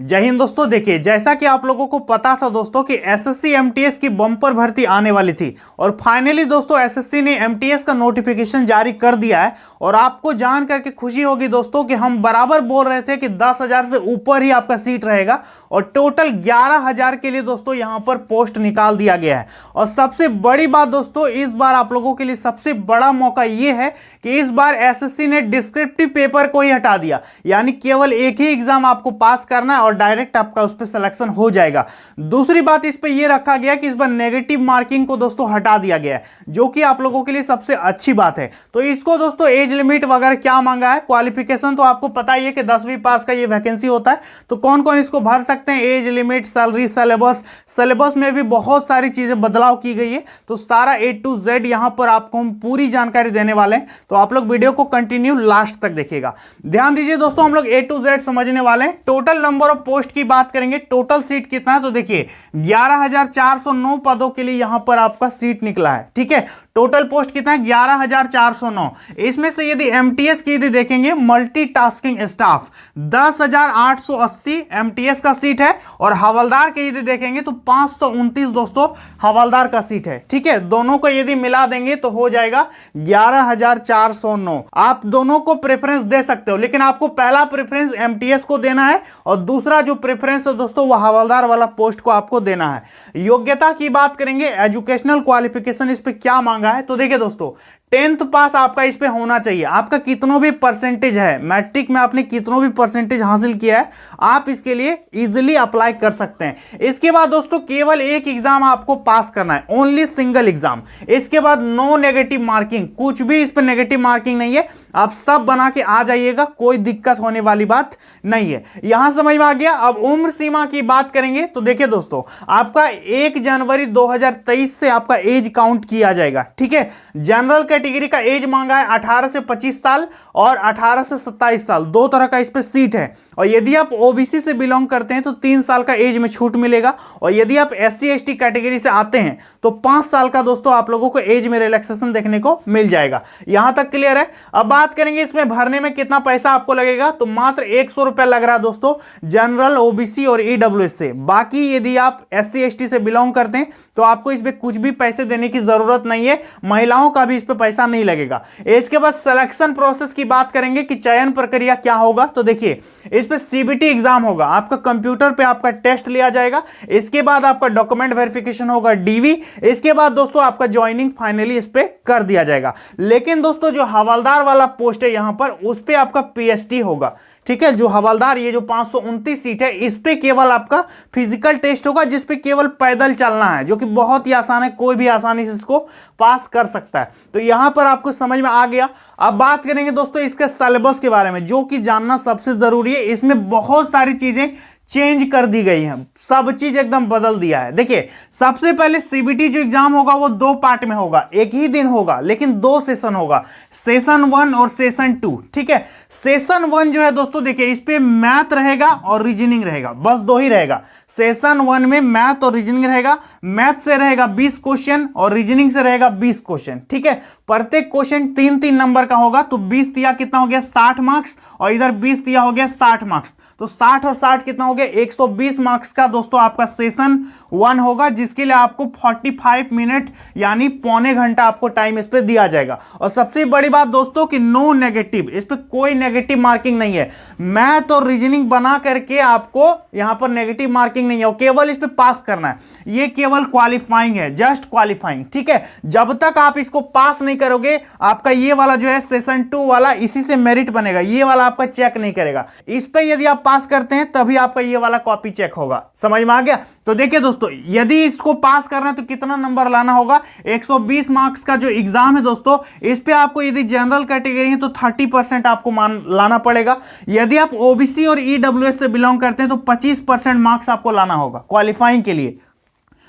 जय हिंद दोस्तों। देखिए, जैसा कि आप लोगों को पता था दोस्तों कि एसएससी एमटीएस की बम्पर भर्ती आने वाली थी और फाइनली दोस्तों एसएससी ने एमटीएस का नोटिफिकेशन जारी कर दिया है। और आपको जान करके खुशी होगी दोस्तों कि हम बराबर बोल रहे थे कि 10,000 से ऊपर ही आपका सीट रहेगा और टोटल 11,000 के लिए दोस्तों यहां पर पोस्ट निकाल दिया गया है। और सबसे बड़ी बात दोस्तों, इस बार आप लोगों के लिए सबसे बड़ा मौका यह है कि इस बार एसएससी ने डिस्क्रिप्टिव पेपर को ही हटा दिया, यानी केवल एक ही एग्जाम आपको पास करना है और डायरेक्ट आपका उस पर सिलेक्शन हो जाएगा। दूसरी बात इस पे ये रखा गया कि इस बार नेगेटिव मार्किंग को दोस्तों हटा दिया गया है, जो कि आप लोगों के लिए सबसे अच्छी बात है। तो इसको दोस्तों एज लिमिट वगैरह क्या मांगा है, क्वालिफिकेशन तो आपको पता ही है कि 10वीं पास का ये वैकेंसी होता है। तो कौन कौन इसको भर सकते हैं, एज लिमिट, सैलरी, सिलेबस में भी बहुत सारी चीजें बदलाव की गई है। तो सारा A to Z यहां पर आपको हम पूरी जानकारी देने वाले हैं, तो आप लोग वीडियो को कंटिन्यू लास्ट तक देखिएगा। ध्यान दीजिए दोस्तों, हम लोग A to Z समझने वाले हैं। टोटल नंबर ऑफ पोस्ट की बात करेंगे, टोटल सीट कितना है तो देखिए 11,409 पदों के लिए यहां पर आपका सीट निकला है। ठीक है, टोटल पोस्ट कितना है 11,409। इसमें से यदि एमटीएस की यदि देखेंगे, मल्टीटास्किंग स्टाफ 10,880 एमटीएस का सीट है और हवलदार के यदि देखेंगे तो 529 दोस्तों हवलदार का सीट है। ठीक है, दोनों को यदि मिला देंगे तो हो जाएगा 11,409। आप दोनों को प्रेफरेंस दे सकते हो, लेकिन आपको पहला प्रेफरेंस एमटीएस को देना है और दूसरा जो प्रेफरेंस है दोस्तों वह हवलदार वाला पोस्ट को आपको देना है। योग्यता की बात करेंगे, एजुकेशनल क्वालिफिकेशन इस पे क्या मांगा है तो देखिए दोस्तों, 10th पास आपका इस पे होना चाहिए। आपका कितनों भी परसेंटेज है, मैट्रिक में आपने कितनों भी परसेंटेज हासिल किया है, आप इसके लिए इजीली अप्लाई कर सकते हैं। इसके बाद दोस्तों केवल एक एग्जाम आपको पास करना है, ओनली सिंगल एग्जाम। इसके बाद नो नेगेटिव मार्किंग, कुछ भी इस पे नेगेटिव मार्किंग नहीं है, आप सब बना के आ जाइएगा, कोई दिक्कत होने वाली बात नहीं है। यहां समझ में आ गया। अब उम्र सीमा की बात करेंगे तो देखिए दोस्तों, आपका 1 जनवरी 2023 से आपका एज काउंट किया जाएगा। ठीक है, जनरल कैटेगरी का एज मांगा है 18 से 25 साल और 18 से 27 साल, दो तरह का इस पे सीट है। और यदि आप ओबीसी से बिलोंग करते हैं तो 3 साल का एज में छूट मिलेगा, और यदि आप एससी एसटी कैटेगरी से आते हैं तो 5 साल का दोस्तों आप लोगों को एज में रिलैक्सेशन देखने को मिल जाएगा। यहां तक क्लियर है। अब बात करेंगे इसमें भरने में कितना पैसा आपको लगेगा, तो मात्र 100 रुपया लग रहा है दोस्तों जनरल, ओबीसी और ईडब्ल्यूएस से। बाकी यदि आप एससी एसटी से बिलोंग करते हैं तो आपको इस पे कुछ भी पैसे देने की जरूरत नहीं है, महिलाओं का भी इस पे पैसा नहीं लगेगा। इसके बाद सिलेक्शन प्रोसेस की बात करेंगे कि चयन प्रक्रिया क्या होगा, तो देखिए इस पे सीबीटी एग्जाम होगा, आपका कंप्यूटर पे आपका टेस्ट लिया जाएगा। इसके बाद आपका डॉक्यूमेंट वेरिफिकेशन होगा, डीवी। इसके बाद दोस्तों आपका ज्वाइनिंग फाइनली इस पे कर दिया जाएगा। लेकिन दोस्तों जो हवलदार वाला पोस्ट है यहां पर, उस पे आपका पीएसटी होगा। ठीक है, जो हवलदार, ये जो 529 सीट है, इस पे केवल आपका फिजिकल टेस्ट होगा, जिस पे केवल पैदल चलना है, जो कि बहुत ही आसान है, कोई भी आसानी से इसको पास कर सकता है। तो यहां पर आपको समझ में आ गया। अब बात करेंगे दोस्तों इसके सिलेबस के बारे में, जो कि जानना सबसे जरूरी है। इसमें बहुत सारी चीजें चेंज कर दी गई है, सब चीज एकदम बदल दिया है। देखिए, सबसे पहले सीबीटी जो एग्जाम होगा वो 2 पार्ट में होगा, एक ही दिन होगा लेकिन 2 सेशन होगा, सेशन 1 और सेशन 2। ठीक है, सेशन 1 जो है दोस्तों देखिए, इस पे मैथ रहेगा और रीजनिंग रहेगा, बस 2 ही रहेगा। सेशन 1 में मैथ और रीजनिंग रहेगा। मैथ से रहेगा 20 क्वेश्चन और रीजनिंग से रहेगा 20 क्वेश्चन। ठीक है, प्रत्येक क्वेश्चन 3-3 नंबर का होगा, तो 20 दिया कितना हो गया 60 मार्क्स, और इधर 20 दिया हो गया 60 मार्क्स, तो 60 और 60 कितना हो गया 120 मार्क्स का दोस्तों आपका सेशन 1 होगा, जिसके लिए आपको 45 मिनट यानी पौने घंटा आपको टाइम इस पे दिया जाएगा। और सबसे बड़ी बात दोस्तों कि नो नेगेटिव, इस पे कोई नेगेटिव मार्किंग नहीं है। मैथ और रीजनिंग बना करके आपको यहां पर नेगेटिव मार्किंग नहीं है, केवल इस पे पास करना है। ये केवल क्वालिफाइंग है, जस्ट क्वालिफाइंग। ठीक है, जब तक आप इसको पास नहीं करोगे, आपका ये वाला जो है सेशन 2 वाला, इसी से मेरिट बनेगा, ये वाला आपका चेक नहीं करेगा। इस पे यदि आप पास करते हैं तभी आपका ये वाला कॉपी चेक होगा। समझ में आ गया। तो देखिए दोस्तों, यदि इसको पास करना है तो कितना नंबर लाना होगा, 120 मार्क्स का जो एग्जाम है दोस्तों, इस पे आपको यदि जनरल कैटेगरी है तो 30% आपको मान लाना पड़ेगा। यदि आप ओबीसी और ईडब्ल्यूएस से बिलोंग करते हैं तो 25% मार्क्स आपको लाना होगा क्वालिफाइंग के लिए।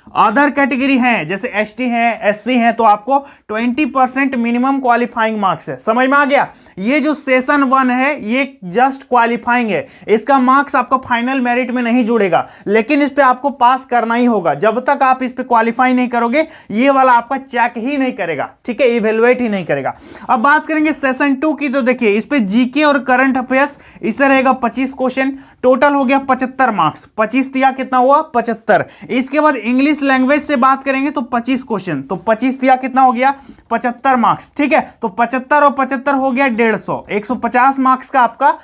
अदर कैटेगरी हैं जैसे एसटी हैं, एससी हैं, तो आपको 20% मिनिमम क्वालिफाइंग मार्क्स है। समझ में आ गया। ये जो सेशन 1 है ये जस्ट क्वालिफाइंग है, इसका मार्क्स आपका फाइनल मेरिट में नहीं जुड़ेगा, लेकिन इस पे आपको पास करना ही होगा। जब तक आप इस पे क्वालिफाई नहीं करोगे ये वाला आपका चेक ही नहीं करेगा, ठीक है, इवेलुएट ही नहीं करेगा। अब बात करेंगे सेशन 2 की, तो देखिए इस पे जीके और करंट अफेयर्स इससे रहेगा 25 क्वेश्चन। टोटल हो गया 75 मार्क्स। 25 दिया कितना हुआ 75। इसके बाद इंग्लिश लैंग्वेज से बात करेंगे तो 25 क्वेश्चन, तो 25 दिया कितना हो गया 75 मार्क्स। ठीक है, तो 75 और 75 हो गया 150, 150 मार्क्स का आपका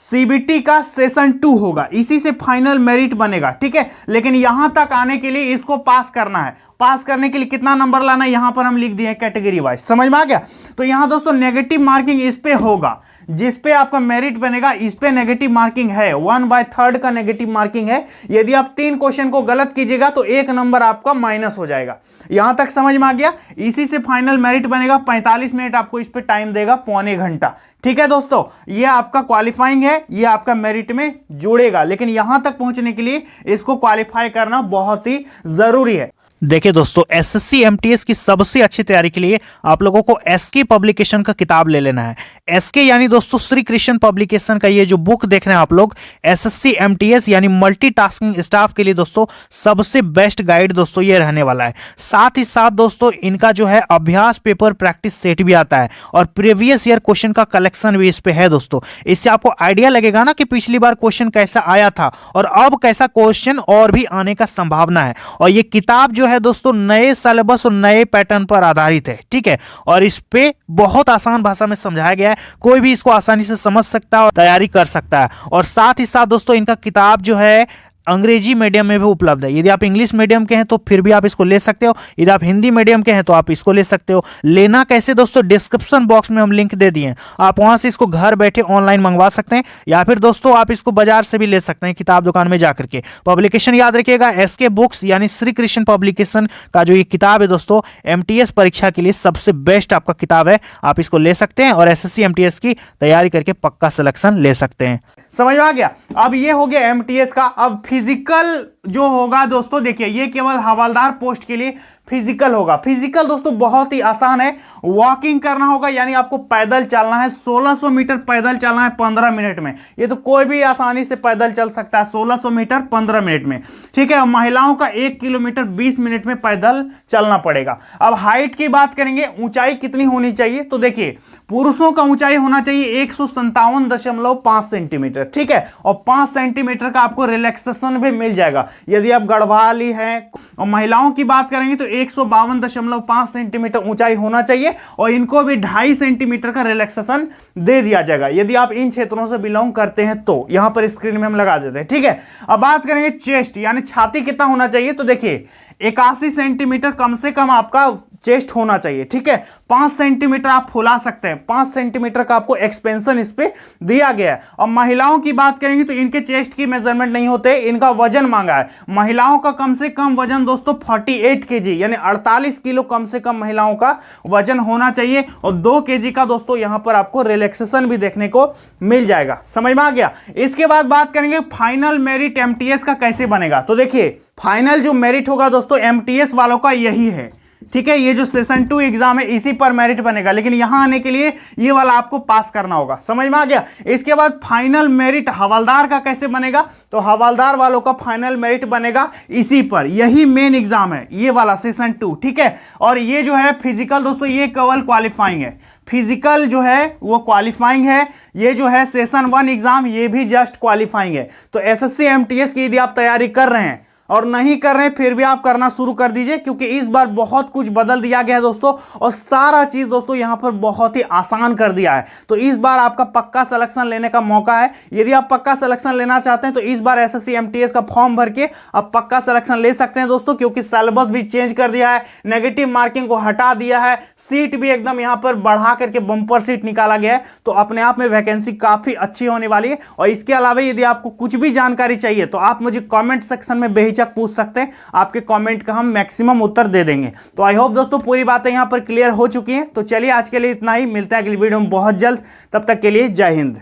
सीबीटी का सेशन 2 होगा, इसी से फाइनल मेरिट बनेगा। ठीक है, लेकिन यहां तक आने के लिए इसको पास करना है। पास करने के लिए कितना नंबर लाना है यहां पर हम लिख दिए कैटेगरी वाइज, समझ में आ गया। तो यहां दोस्तों नेगेटिव मार्किंग इस पे होगा, जिस पे आपका मेरिट बनेगा इस पे नेगेटिव मार्किंग है, 1/3 का नेगेटिव मार्किंग है। यदि आप 3 क्वेश्चन को गलत कीजिएगा तो 1 नंबर आपका माइनस हो जाएगा। यहां तक समझ में आ गया। इसी से फाइनल मेरिट बनेगा। 45 मिनट आपको इस पे टाइम देगा, पौने घंटा। ठीक है दोस्तों, ये आपका क्वालिफाइंग है, ये आपका मेरिट में जुड़ेगा, लेकिन यहां तक पहुंचने के लिए इसको क्वालिफाई करना बहुत ही जरूरी है। देखिए दोस्तों, एसएससी एमटीएस की सबसे अच्छी तैयारी के लिए आप लोगों को एसके पब्लिकेशन का किताब ले लेना है। एसके यानी दोस्तों श्री कृष्ण पब्लिकेशन का ये जो बुक देख रहे हैं आप लोग, एसएससी एमटीएस यानी मल्टीटास्किंग स्टाफ के लिए दोस्तों सबसे बेस्ट गाइड दोस्तों ये रहने वाला है। साथ ही साथ दोस्तों इनका जो है अभ्यास पेपर प्रैक्टिस सेट भी आता है और प्रीवियस ईयर क्वेश्चन का कलेक्शन भी इस पे है दोस्तों। इससे आपको आइडिया लगेगा ना कि पिछली बार क्वेश्चन कैसा आया था और अब कैसा क्वेश्चन और भी आने का संभावना है। और ये किताब जो है दोस्तों नए सिलेबस और नए पैटर्न पर आधारित है। ठीक है, और इस पे बहुत आसान भाषा में समझाया गया है, कोई भी इसको आसानी से समझ सकता है और तैयारी कर सकता है। और साथ ही साथ दोस्तों इनका किताब जो है अंग्रेजी मीडियम में भी उपलब्ध है। यदि आप इंग्लिश मीडियम के हैं तो फिर भी आप इसको ले सकते हो, यदि आप हिंदी मीडियम के हैं तो आप इसको ले सकते हो। लेना कैसे दोस्तों, डिस्क्रिप्शन बॉक्स में हम लिंक दे दिए हैं, आप वहां से इसको घर बैठे ऑनलाइन मंगवा सकते हैं, या फिर दोस्तों आप इसको बाजार से भी ले सकते हैं किताब दुकान में जाकर के। पब्लिकेशन याद रखिएगा, एसके बुक्स यानी श्री कृष्ण पब्लिकेशन का जो ये किताब है दोस्तों एमटीएस परीक्षा के लिए सबसे बेस्ट आपका किताब है। आप इसको ले सकते हैं और एसएससी एमटीएस की तैयारी करके पक्का सिलेक्शन ले सकते हैं। समझ में आ गया। अब ये हो गया एमटीएस का। अब फिजिकल जो होगा दोस्तों, देखिए ये केवल हवलदार पोस्ट के लिए फिजिकल होगा। फिजिकल दोस्तों बहुत ही आसान है, वॉकिंग करना होगा, यानी आपको पैदल चलना है। 1600 मीटर पैदल चलना है 15 मिनट में। ये तो कोई भी आसानी से पैदल चल सकता है 1600 मीटर 15 मिनट में। ठीक है, महिलाओं का 1 किलोमीटर 20 मिनट में पैदल चलना पड़ेगा। अब हाइट की बात करेंगे, ऊंचाई कितनी होनी चाहिए, तो देखिए पुरुषों का ऊंचाई होना चाहिए 157.5 सेंटीमीटर। ठीक है, और 5 सेंटीमीटर का आपको रिलैक्सेशन भी मिल जाएगा यदि आप गढ़वाली हैं। और महिलाओं की बात करेंगे तो 152.5 सेंटीमीटर ऊंचाई होना चाहिए और इनको भी 2.5 सेंटीमीटर का रिलैक्सेशन दे दिया जाएगा यदि आप इन क्षेत्रों से बिलोंग करते हैं तो। यहां पर स्क्रीन में हम लगा देते हैं। ठीक है, अब बात करेंगे चेस्ट यानी छाती कितना होना चाहिए, तो देखिए 81 सेंटीमीटर कम से कम आपका चेस्ट होना चाहिए। ठीक है, 5 सेंटीमीटर आप फुला सकते हैं, 5 सेंटीमीटर का आपको एक्सपेंशन इस पे दिया गया है। और महिलाओं की बात करेंगे तो इनके चेस्ट की मेजरमेंट नहीं होते, इनका वजन मांगा है। महिलाओं का कम से कम वजन दोस्तों 48 केजी यानी 48 किलो कम से कम महिलाओं का वजन होना चाहिए और 2 केजी का दोस्तों यहां पर आपको रिलैक्सेशन भी देखने को मिल जाएगा। समझ में आ गया। इसके बाद बात करेंगे फाइनल मेरिट एमटीएस का कैसे बनेगा, तो देखिए फाइनल जो मेरिट होगा दोस्तों एमटीएस वालों का यही है। ठीक है, ये जो सेशन 2 एग्जाम है इसी पर मेरिट बनेगा, लेकिन यहां आने के लिए ये वाला आपको पास करना होगा। समझ में आ गया। इसके बाद फाइनल मेरिट हवलदार का कैसे बनेगा, तो हवलदार वालों का फाइनल मेरिट बनेगा इसी पर, यही मेन एग्जाम है ये वाला सेशन 2। ठीक है, और ये जो है फिजिकल दोस्तों ये केवल क्वालिफाइंग है, फिजिकल जो है वो क्वालिफाइंग है। ये जो है सेशन 1 एग्जाम ये भी जस्ट क्वालिफाइंग है। तो एसएससी एमटीएस की यदि आप तैयारी कर रहे हैं और नहीं कर रहे हैं फिर भी आप करना शुरू कर दीजिए, क्योंकि इस बार बहुत कुछ बदल दिया गया है दोस्तों और सारा चीज दोस्तों यहां पर बहुत ही आसान कर दिया है। तो इस बार आपका पक्का सिलेक्शन लेने का मौका है। यदि आप पक्का सिलेक्शन लेना चाहते हैं तो इस बार एसएससी एमटीएस का फॉर्म भर के आप पक्का सिलेक्शन ले सकते हैं दोस्तों, क्योंकि सिलेबस भी चेंज कर दिया है, नेगेटिव मार्किंग को हटा दिया है, सीट भी एकदम यहां पर बढ़ा करके बंपर सीट निकाला गया है। तो अपने आप में वैकेंसी काफी अच्छी होने वाली है। और इसके अलावा यदि आपको कुछ भी जानकारी चाहिए तो आप मुझे कॉमेंट सेक्शन में बेहिचक पूछ सकते हैं, आपके कमेंट का हम मैक्सिमम उत्तर दे देंगे। तो आई होप दोस्तों पूरी बातें यहां पर क्लियर हो चुकी हैं। तो चलिए आज के लिए इतना ही, मिलते हैं अगली वीडियो में बहुत जल्द, तब तक के लिए जय हिंद।